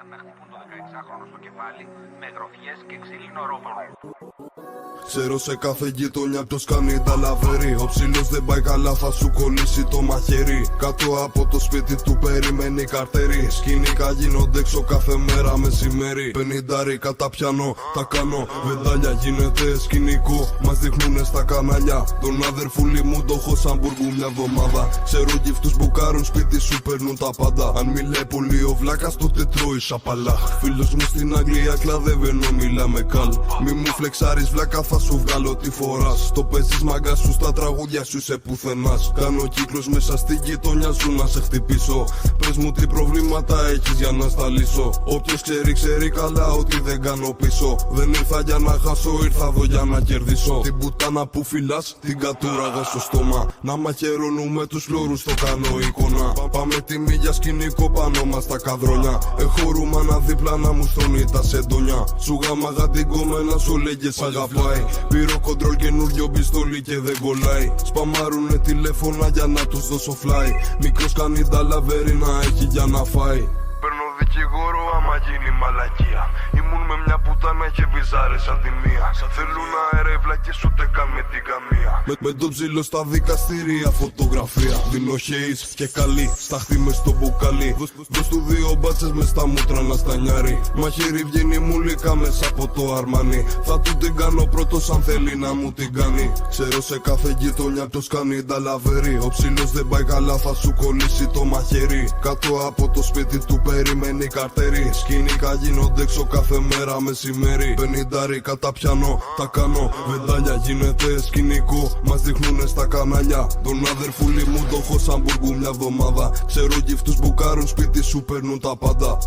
άρχισαν να χτυπούν το 16χρονο στο κεφάλι με γροθιές και ξύλινο ρόπαλο. Ξέρω σε κάθε γειτονιά ποιος κάνει τα λαβέρι. Ο ψήλος δεν πάει καλά, θα σου κολλήσει το μαχαίρι. Κάτω από το σπίτι του περιμένει καρτέρι. Σκηνικά γίνονται έξω κάθε μέρα μεσημέρι. 50 κατά πιάνω, τα κάνω. Βεντάλια γίνεται σκηνικό, μας δείχνουνε στα κανάλια. Τον αδερφούλη μου το έχω σαν μπουργού μια εβδομάδα. Ξέρω γυφτούς μπουκάρουν σπίτι σου, παίρνουν τα πάντα. Αν μιλάει πολύ ο βλάκας τότε τρώει σαπαλά. Φίλος μου στην Αγγλία κλαδεύει ενώ μιλάμε καλ. Μη μου φλεξάρεις βλάκα, θα σου βγάλω τι φοράς. Το παίζεις μάγκα σου στα τραγούδια σου είσαι πουθενάς. Κάνω κύκλους μέσα στη γειτονιά σου να σε χτυπήσω. Πες μου τι προβλήματα έχεις για να στα λύσω. Όποιος ξέρει ξέρει καλά ότι δεν κάνω πίσω. Δεν ήρθα για να χάσω, ήρθα εδώ για να κερδίσω. Την πουτάνα που φυλάς την κατούραγα στο στόμα. Να μαχαιρώνουμε τους λόρους το κάνω εικόνα. Πάμε τιμή για σκηνικό πάνω μας τα καδρόνια. Έχω ρούμανα δίπλα να μου στρώνει τα σεντόνια. Σου γάμαγα την κομμένα σου λέγες αγαπάει. Πήρω κοντρόλ καινούριο πιστόλι και δεν κολλάει. Σπαμάρουνε τηλέφωνα για να τους δώσω fly. Μικρός κάνει τα λαβέρι να έχει για να φάει. Παίρνω δικηγόρο άμα γίνει μαλακία. Ήμουν με μια πουτάνα και βυζάρες σαν τη μία. Θέλουν αερεύλα και ούτε καν με την καμία. Με το ψήλο στα δικαστήρια φωτογραφία. Δίνω χέις και καλή, στάχτη μες στο μπουκάλι. Δώσ' του δύο μπάτσες μες στα μούτρα να στανιάρει. Μαχαίρι βγαίνει μουλίκα μέσα από το αρμάνι. Θα του την κάνω πρώτος αν θέλει να μου την κάνει. Ξέρω σε κάθε γειτονιά ποιος κάνει τα λαβέρι. Ο ψήλος δεν πάει καλά, θα σου κολλήσει το μαχαίρι. Κάτω από το σπίτι του περιμένει καρτέρι. Σκηνικά γίνονται έξω κάθε μέρα μεσημέρι. 50 κατά πιάνω, τα κάνω. Βεντάλια γίνεται σκηνικό, μας δείχνουνε στα κανάλια. Τον αδερφούλη μου το έχω σαν μπουργού μια εβδομάδα. Ξέρω γυφτούς μπουκάρουν σπίτι σου, παίρνουν τα πάντα.